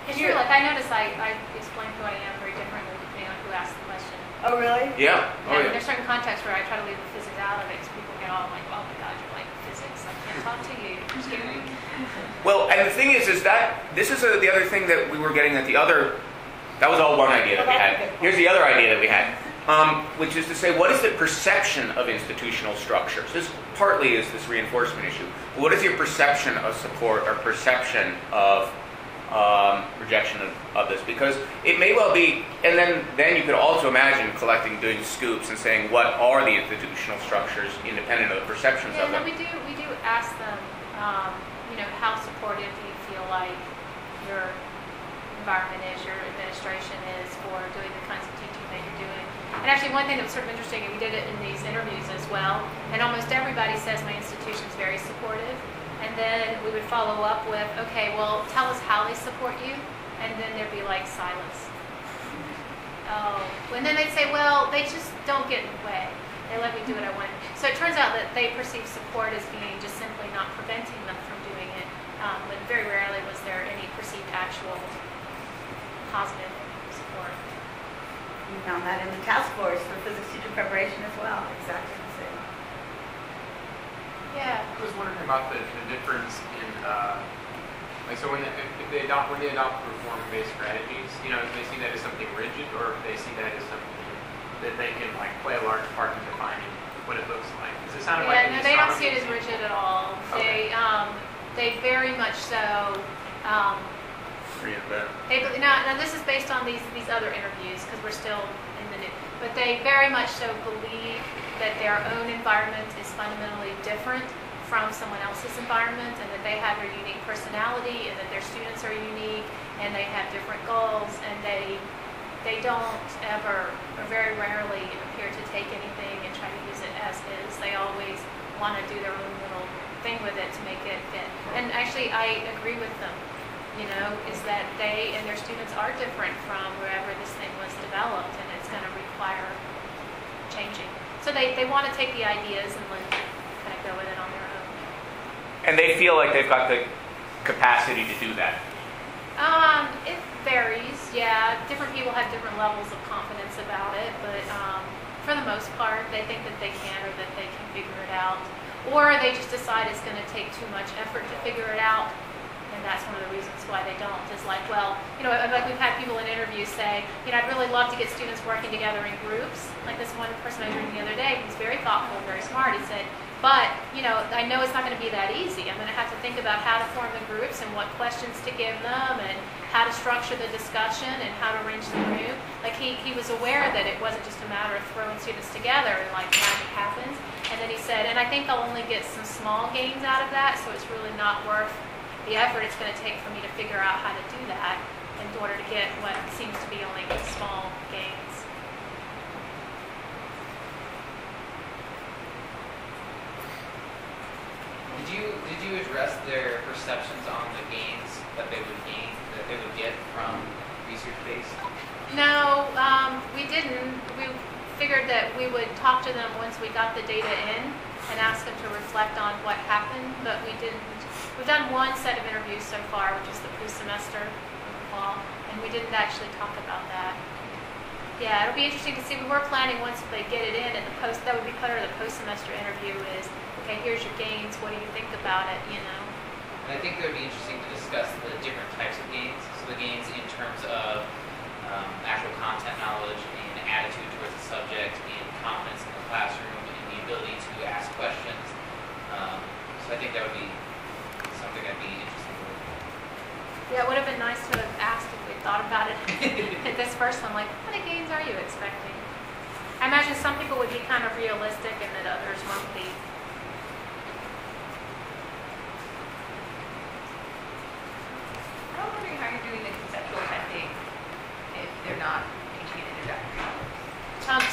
It's true, like I notice I explain who I am very differently depending on who asks the question. Oh, really? Yeah. Oh, yeah. There's certain contexts where I try to leave the physics out of it because people get all like, oh my God, you're like physics. I can't talk to you. You're scary. Well, and the thing is that this is the other thing that we were getting at that was all one idea that we had. Here's the other idea that we had, which is to say, what is the perception of institutional structures? This partly is this reinforcement issue. But what is your perception of support or perception of rejection of this? Because it may well be, and then you could also imagine doing scoops and saying, what are the institutional structures independent of the perceptions of them? We do ask them, how supportive do you feel like your environment is, your administration is for doing the kinds of teaching that you're doing. And actually one thing that was sort of interesting, and we did it in these interviews as well, and almost everybody says my institution's very supportive. And then we would follow up with, okay, well, tell us how they support you. And then there'd be like silence. Oh, and then they'd say, well, they just don't get in the way. They let me do what I want. So it turns out that they perceive support as being just simply not preventing them from doing it. But very rarely was there any perceived actual positive support. You found that in the task force for physics teacher preparation as well. Exactly the same. Yeah. I was wondering about the difference in, so when they adopt performance-based strategies, if they see that as something rigid, or if they see that as something that they can play a large part in defining what it looks like. Does it sound like? No, they don't see it as rigid at all. Okay. They very much so. Now this is based on these other interviews because we're still in the new. But they very much so believe that their own environment is fundamentally different from someone else's environment, and that they have their unique personality, and that their students are unique, and they have different goals, and they don't ever, or very rarely, appear to take anything and try to use it as is. They always want to do their own little thing with it to make it fit. And actually, I agree with them. Is that they and their students are different from wherever this thing was developed, and it's going to require changing. So they want to take the ideas and kind of go with it on their own. And they feel like they've got the capacity to do that. It varies, yeah. Different people have different levels of confidence about it, but for the most part, they think that they can or that they can figure it out. Or they just decide it's going to take too much effort to figure it out. And that's one of the reasons why they don't. Is like, well, like we've had people in interviews say, I'd really love to get students working together in groups. Like this one person I interviewed the other day, he's very thoughtful, very smart. He said, but, I know it's not going to be that easy. I'm going to have to think about how to form the groups and what questions to give them and how to structure the discussion and how to arrange the room. Like he was aware that it wasn't just a matter of throwing students together and like magic happens. And then he said, and I think they'll only get some small gains out of that, so it's really not worth the effort it's going to take for me to figure out how to do that in order to get what seems to be only small gains. Did you address their perceptions on the gains that they would get from research-based? No, we didn't. We figured that we would talk to them once we got the data in and ask them to reflect on what happened, but we didn't. We've done one set of interviews so far, which is the pre-semester in the fall, and we didn't actually talk about that. Yeah, it'll be interesting to see. We were planning once they get it in, and that would be part of the post-semester interview is, okay, here's your gains, what do you think about it, And I think it would be interesting to discuss the different types of gains. So the gains in terms of actual content knowledge and attitude towards the subject, and confidence in the classroom, and the ability to ask questions. So I think that would be something I'd be interested in. Yeah, it would have been nice to have asked if we thought about it at this first one, like, what kind of gains are you expecting? I imagine some people would be kind of realistic and that others won't be. I'm wondering how you're doing the conceptual testing if they're not teaching an introductory.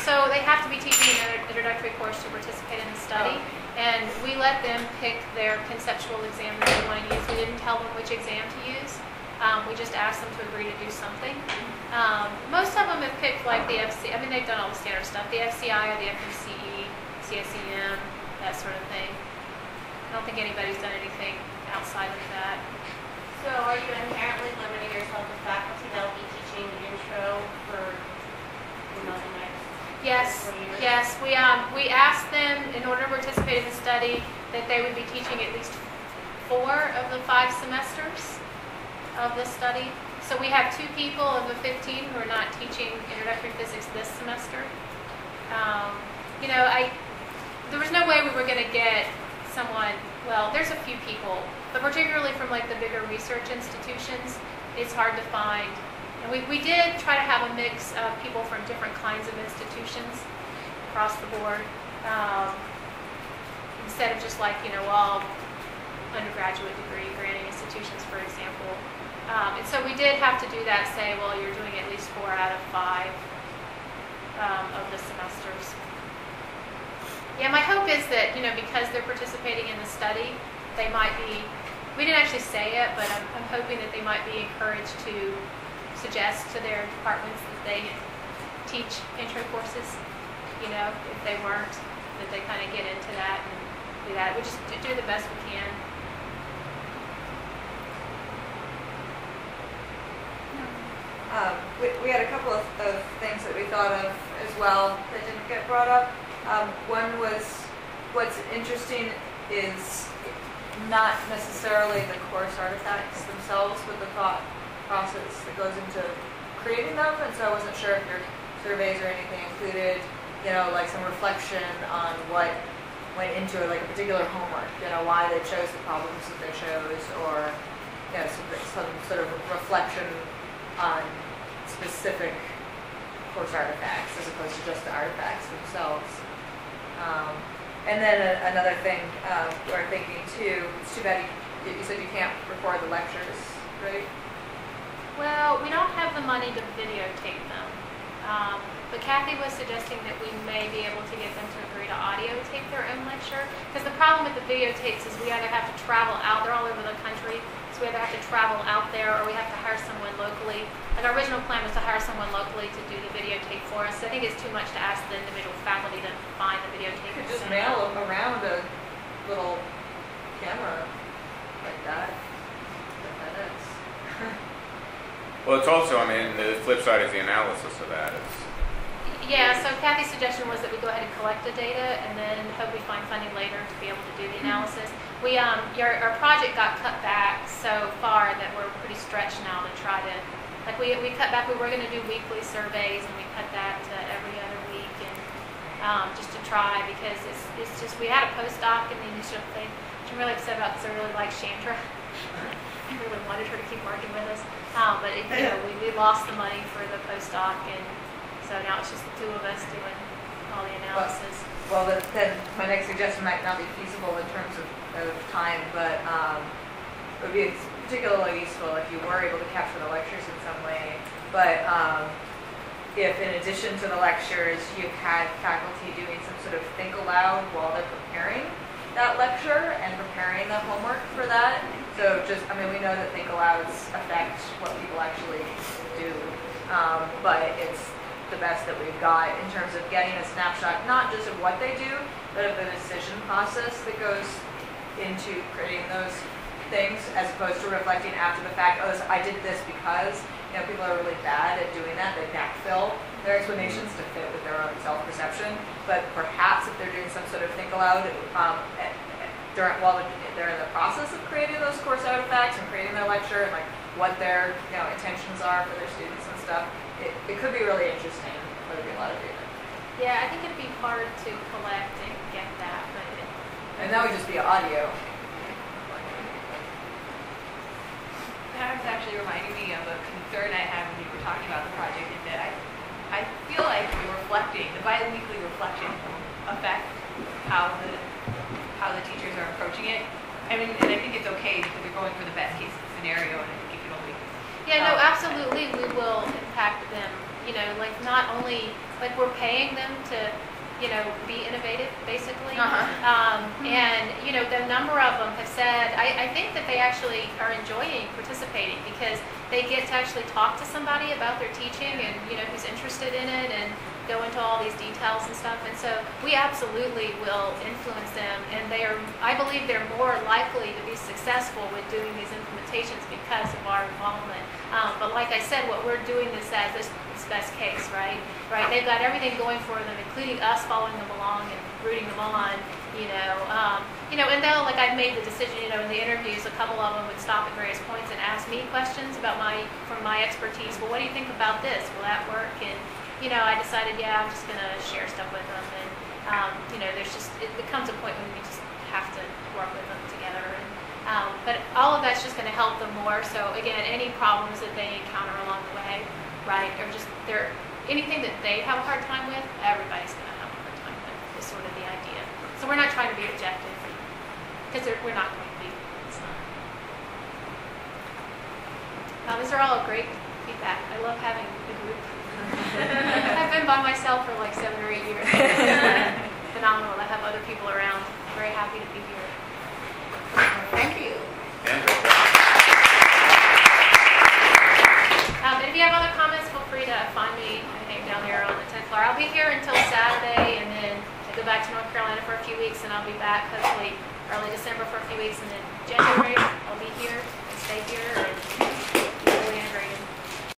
So they have to be teaching an introductory course to participate in the study. And we let them pick their conceptual exam that they want to use. We didn't tell them which exam to use. We just asked them to agree to do something. Most of them have picked like the FC. I mean, they've done all the standard stuff. The FCI or the FMCE, CSEM, that sort of thing. I don't think anybody's done anything outside of that. So are you inherently limiting yourself to Yes, yes. We asked them, in order to participate in the study, that they would be teaching at least 4 of the 5 semesters of the study. So we have 2 people of the 15 who are not teaching introductory physics this semester. You know, there was no way we were going to get someone, well, there's a few people, but particularly from like the bigger research institutions, it's hard to find. And we did try to have a mix of people from different kinds of institutions across the board, instead of just like, you know, all undergraduate degree granting institutions, for example. And so we did have to do that, say, well, you're doing at least 4 out of 5 of the semesters. Yeah, my hope is that, you know, because they're participating in the study, they might be, we didn't actually say it, but I'm hoping that they might be encouraged to suggest to their departments that they teach intro courses, you know, if they weren't, that they kind of get into that and do that. We just do the best we can. We had a couple of things that we thought of as well that didn't get brought up. One was, what's interesting is not necessarily the course artifacts themselves, but the thought process that goes into creating them. And so I wasn't sure if your surveys or anything included, you know, like some reflection on what went into it, like a particular homework, you know, why they chose the problems that they chose, or, you know, some sort of reflection on specific course artifacts as opposed to just the artifacts themselves. And then another thing we're thinking too, it's too bad you said you can't record the lectures, right? Well, we don't have the money to videotape them. But Kathy was suggesting that we may be able to get them to agree to audio tape their own lecture. Because the problem with the videotapes is we either have to travel out, they're all over the country, so we either have to travel out there or we have to hire someone locally. Like our original plan was to hire someone locally to do the videotape for us. So I think it's too much to ask the individual faculty to find the videotape. You could just mail around a little camera like that. Well, it's also, I mean, the flip side is the analysis of that. Yeah, so Kathy's suggestion was that we go ahead and collect the data and then hope we find funding later to be able to do the analysis. We our project got cut back so far that we're pretty stretched now to try to, like we cut back, we were going to do weekly surveys and we cut that to every other week, and just to try, because it's just, we had a postdoc in the initial thing, which I'm really upset about because I really like Chandra. I really wanted her to keep working with us, but it, you know, we lost the money for the postdoc, and so now it's just the 2 of us doing all the analysis. Well, then my next suggestion might not be feasible in terms of time, but it would be particularly useful if you were able to capture the lectures in some way. But if in addition to the lectures, you've had faculty doing some sort of think aloud while they're preparing that lecture and preparing the homework for that. So just, I mean, we know that think alouds affect what people actually do, but it's the best that we've got in terms of getting a snapshot, not just of what they do, but of the decision process that goes into creating those things, as opposed to reflecting after the fact, oh, I did this because, you know, people are really bad at doing that. They backfill their explanations to fit with their own self-perception. But perhaps if they're doing some sort of think aloud while they're in the process of creating those course artifacts and creating their lecture and like what their, you know, intentions are for their students and stuff, it could be really interesting. There would be a lot of data. Yeah, I think it'd be hard to collect and get that, but and that would just be audio. That was actually reminding me of a concern I had when you were talking about the project, is that I feel like the bi-weekly reflection affect how the teachers are approaching it. I mean, and I think it's okay because they're going for the best case scenario, and I think it can only. yeah, no, absolutely, we will impact them. You know, like not only like we're paying them to, you know, be innovative, basically. And, you know, the number of them have said, I think that they actually are enjoying participating because they get to actually talk to somebody about their teaching and, you know, who's interested in it and go into all these details and stuff. And so we absolutely will influence them, and I believe they're more likely to be successful with doing these implementations because of our involvement. But like I said, what we're doing this as is best case, right? Right? They've got everything going for them, including us following them along and rooting them on. And they'll, like, I've made the decision, in the interviews, a couple of them would stop at various points and ask me questions from my expertise. Well, what do you think about this? Will that work? And, I decided, I'm just going to share stuff with them. And, it becomes a point when we just have to work with them together. But all of that's just going to help them more. So, again, any problems that they encounter along the way, right, or just anything that they have a hard time with, everybody's going to have a hard time with, is sort of the idea. So we're not trying to be objective, because we're not going to be. These are all great feedback. I love having a group. I've been by myself for like 7 or 8 years. It's phenomenal to have other people around. I'm very happy to be here. Thank you. And if you have other comments, feel free to find me, I think, down there on the 10th floor. I'll be here until Saturday, and then I go back to North Carolina for a few weeks, and I'll be back hopefully early December for a few weeks, and then January